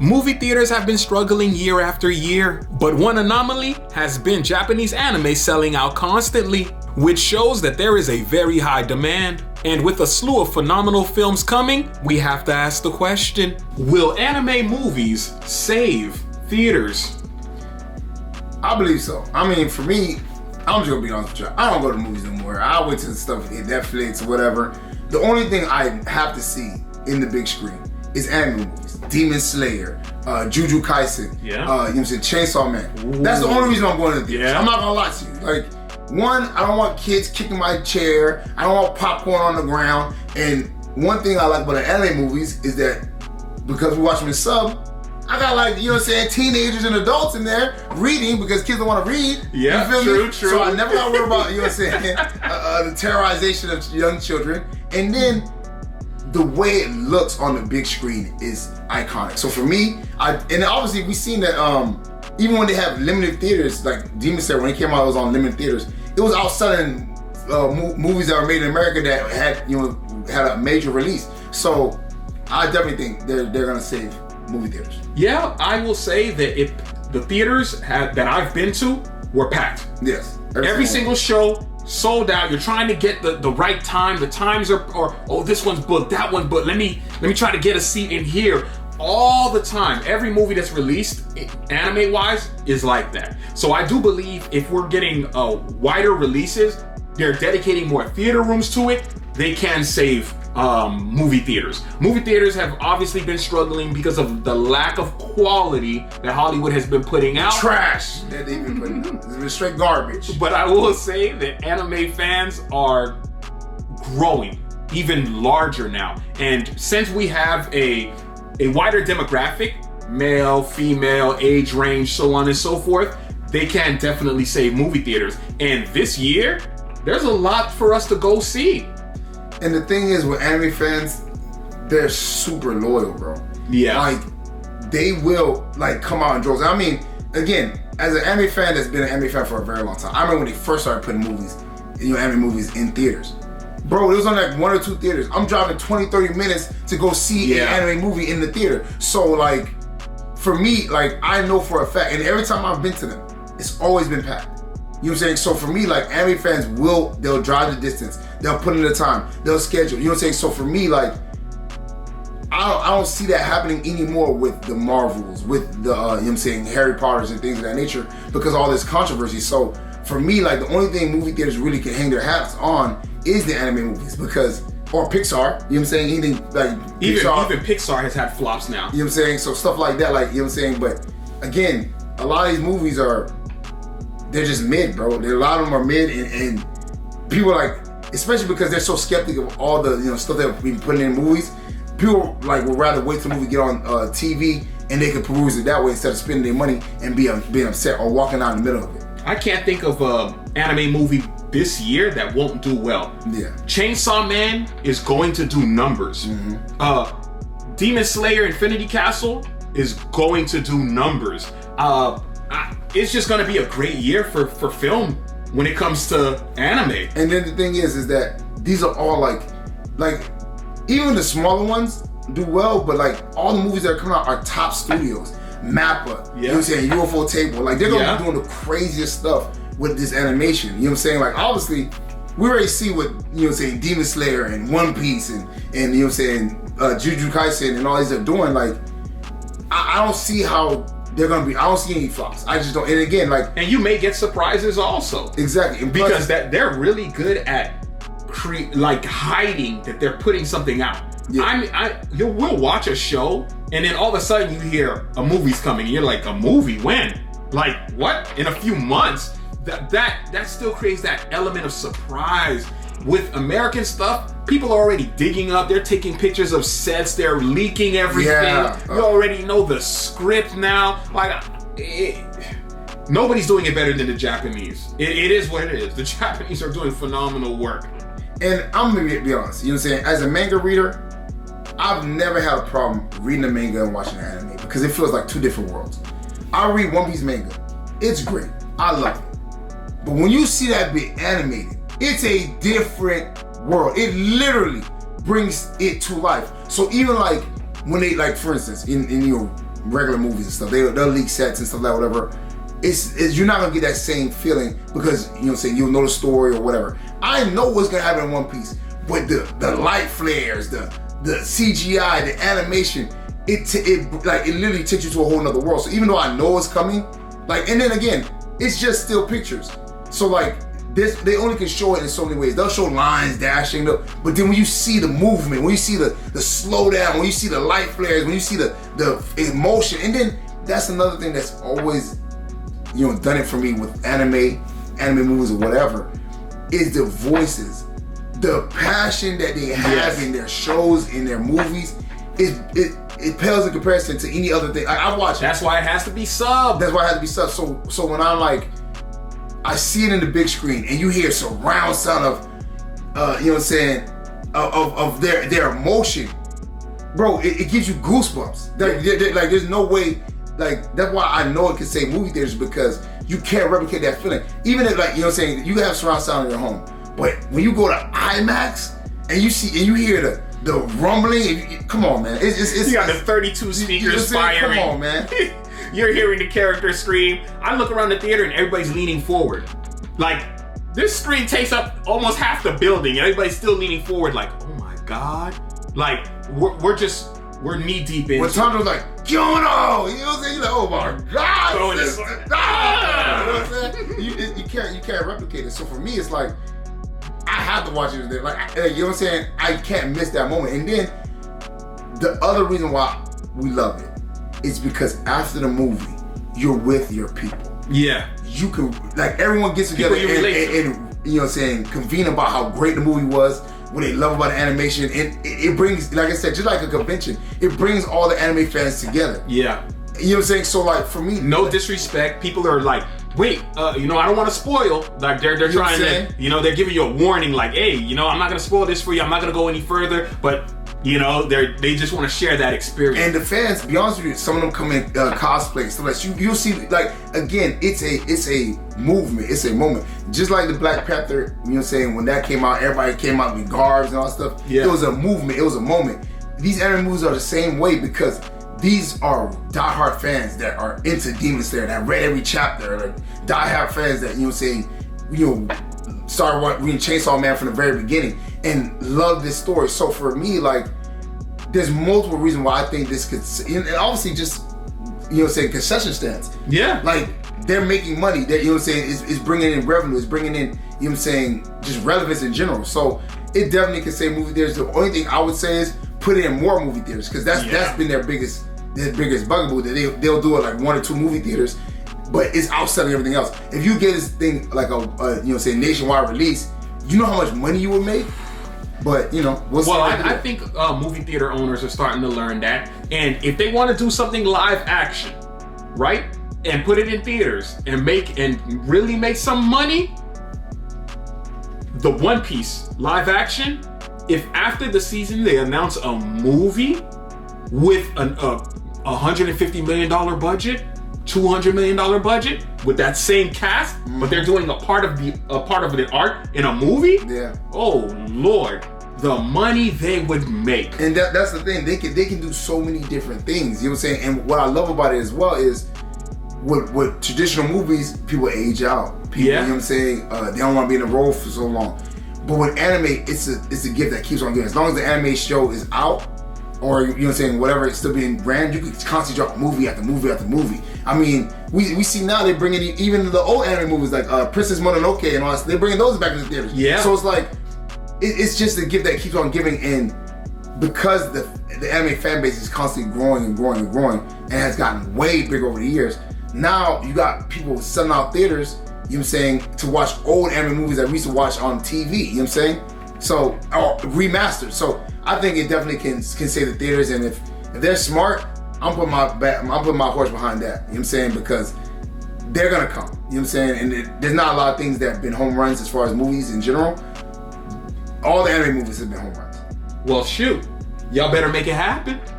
Movie theaters have been struggling year after year, but one anomaly has been Japanese anime selling out constantly, which shows that there is a very high demand. And with a slew of phenomenal films coming, we have to ask the question, will anime movies save theaters? I believe so. I mean, for me, I'm just gonna be honest with you. I don't go to movies anymore. I went to the stuff in Netflix or whatever. The only thing I have to see in the big screen is anime movies. Demon Slayer, Jujutsu Kaisen, Yeah. you know what I'm saying, Chainsaw Man. Ooh. That's the only reason I'm going to the theaters. Yeah. I'm not gonna lie to you. Like, one, I don't want kids kicking my chair. I don't want popcorn on the ground. And one thing I like about the anime movies is that because we watch them in sub, I got like, you know what I'm saying, teenagers and adults in there reading because kids don't want to read. Yeah, you feel true, me? true. So I never got to worry about, you know what I'm saying, the terrorization of young children. And then the way it looks on the big screen is iconic. So for me, and obviously we've seen that even when they have limited theaters, like Demon Slayer, when it came out, it was on limited theaters. It was outselling movies that were made in America that had a major release. So I definitely think they're gonna save movie theaters. Yeah, I will say that if the theaters that I've been to were packed. Yes. Every single show sold out. You're trying to get the right time. The times are oh, this one's booked, that one booked. Let me try to get a seat in here. All the time, every movie that's released, anime wise, is like that. So I do believe if we're getting wider releases, they're dedicating more theater rooms to it, they can save movie theaters. Movie theaters have obviously been struggling because of the lack of quality that Hollywood has been putting out. Trash that they've been putting out. It's been straight garbage. But I will say that anime fans are growing even larger now. And since we have a wider demographic, male, female, age range, so on and so forth, they can definitely save movie theaters. And this year, there's a lot for us to go see. And the thing is, with anime fans, they're super loyal, bro. Yeah. Like, they will, like, come out in droves. I mean, again, as an anime fan that's been an anime fan for a very long time, I remember when they first started putting anime movies in theaters. Bro, it was on like 1 or 2 theaters. I'm driving 20, 30 minutes to go see an anime movie in the theater. So, like, for me, like, I know for a fact, and every time I've been to them, it's always been packed. You know what I'm saying? So for me, like, anime fans they'll drive the distance. They'll put in the time. They'll schedule. You know what I'm saying? So for me, like, I don't see that happening anymore with the Marvels, with the, you know what I'm saying, Harry Potters and things of that nature because of all this controversy. So for me, like, the only thing movie theaters really can hang their hats on is the anime movies or Pixar, you know what I'm saying? Anything like Pixar. Even Pixar has had flops now. You know what I'm saying? So stuff like that, like, you know what I'm saying? But again, a lot of these movies they're just mid, bro. A lot of them are mid and people like, especially because they're so skeptical of all the, you know, stuff that we've been putting in movies, people like would rather wait till the movie get on TV and they can peruse it that way instead of spending their money and being upset or walking out in the middle of it. I can't think of an anime movie this year that won't do well. Yeah. Chainsaw Man is going to do numbers. Mm-hmm. Demon Slayer Infinity Castle is going to do numbers. It's just going to be a great year for film when it comes to anime. And then the thing is that these are all like even the smaller ones do well, but like all the movies that are coming out are top studios. Mappa, you know what I'm saying, UFO Table, like they're gonna be doing the craziest stuff with this animation. You know what I'm saying? Like obviously, we already see what, you know what I'm saying, Demon Slayer and One Piece and you know what I'm saying, Jujutsu Kaisen and all these are doing. Like I don't see how they're gonna be. I don't see any flops. I just don't. And again, like, and you may get surprises also. Exactly, and because they're really good at hiding that they're putting something out. Yeah. We'll watch a show and then all of a sudden you hear a movie's coming and you're like, a movie? When? Like what? In a few months? That still creates that element of surprise. With American stuff, people are already digging up. They're taking pictures of sets. They're leaking everything. Yeah. You already know the script now. Like, nobody's doing it better than the Japanese. It is what it is. The Japanese are doing phenomenal work. And I'm gonna be honest. You know what I'm saying? As a manga reader, I've never had a problem reading a manga and watching an anime because it feels like 2 different worlds. I read One Piece manga. It's great. I love it. But when you see that bit animated, it's a different world. It literally brings it to life. So even like when they, like for instance, in regular movies and stuff. They'll leak sets and stuff like whatever. It's you're not gonna get that same feeling because you know what I'm saying, you'll know the story or whatever. I know what's gonna happen in One Piece, but the light flares, the CGI, the animation, it literally takes you to a whole nother world. So even though I know it's coming, like, and then again, it's just still pictures. So like this, they only can show it in so many ways. They'll show lines dashing, but then when you see the movement, when you see the slowdown, when you see the light flares, when you see the emotion, and then that's another thing that's always, you know, done it for me with anime movies or whatever, is the voices. The passion that they have in their shows, in their movies, it pales in comparison to any other thing. I watch. That's why it has to be subbed. That's why it has to be subbed. So when I'm like, I see it in the big screen, and you hear surround sound of, you know what I'm saying, of their emotion, bro. It gives you goosebumps. Like there's no way. Like that's why I know it can say movie theaters, because you can't replicate that feeling. Even if, like, you know what I'm saying, you have surround sound in your home, but when you go to IMAX and you hear the rumbling, come on, man. It's you got the 32 speakers firing. Come on, man. You're hearing the characters scream. I look around the theater and everybody's leaning forward. Like, this screen takes up almost half the building and everybody's still leaning forward like, oh my God. Like, we're knee deep in. When Tanjiro's like, Kyono! You know what I'm saying? You're like, oh my God! Throwing this, you know what I'm saying? You can't replicate it. So for me, it's like, I have to watch it there. Like, you know what I'm saying? I can't miss that moment. And then the other reason why we love it is because after the movie, you're with your people. Yeah. You can, like, everyone gets together and you know what I'm saying, convene about how great the movie was, what they love about the animation, and it brings, like I said, just like a convention, it brings all the anime fans together. Yeah. You know what I'm saying? So like for me, no disrespect, people are like, wait, you know, I don't want to spoil. Like they're trying to, you know, they're giving you a warning, like, hey, you know, I'm not gonna spoil this for you. I'm not gonna go any further, but you know, they just want to share that experience. And the fans, to be honest with you, some of them come in cosplay, so like you'll see, like, again, it's a movement, it's a moment. Just like the Black Panther, you know what I'm saying, when that came out, everybody came out with garbs and all that stuff. Yeah. It was a movement, it was a moment. These anime movies are the same way because these are diehard fans that are into Demon Slayer, that read every chapter, like diehard fans that, you know what I'm saying, you know, started reading Chainsaw Man from the very beginning and love this story. So for me, like, there's multiple reasons why I think this could, and obviously just, you know what I'm saying, concession stands. Yeah. Like, they're making money, that, you know what I'm saying, is bringing in revenue, is bringing in, you know what I'm saying, just relevance in general. So it definitely can say movie theaters. The only thing I would say is put in more movie theaters, because that's been their biggest bugaboo, that they'll do it like 1 or 2 movie theaters, but it's outselling everything else. If you get this thing like a you know, say nationwide release, you know how much money you would make. But you know, I think movie theater owners are starting to learn that, and if they want to do something live action, right, and put it in theaters and really make some money, the One Piece live action, if after the season they announce a movie with a $150 million budget, $200 million budget with that same cast, but they're doing a part of the art in a movie. Yeah. Oh Lord, the money they would make. And that's the thing. They can do so many different things. You know what I'm saying? And what I love about it as well is with traditional movies, people age out. People, you know what I'm saying? They don't want to be in a role for so long. But with anime, it's a gift that keeps on giving. As long as the anime show is out, or you know what I'm saying, whatever, it's still being brand, you can constantly drop movie after movie after movie. I mean, we see now they're bringing even the old anime movies like Princess Mononoke and all that. They're bringing those back into theaters. Yeah. So it's like it's just a gift that keeps on giving, and because the anime fan base is constantly growing and growing and growing, and has gotten way bigger over the years. Now you got people selling out theaters, you know what I'm saying, to watch old anime movies that we used to watch on TV. You know what I'm saying? So, or remastered. So I think it definitely can save the theaters, and if they're smart, I'm putting my horse behind that. You know what I'm saying? Because they're gonna come. You know what I'm saying? And there's not a lot of things that have been home runs as far as movies in general. All the anime movies have been home runs. Well, shoot, y'all better make it happen.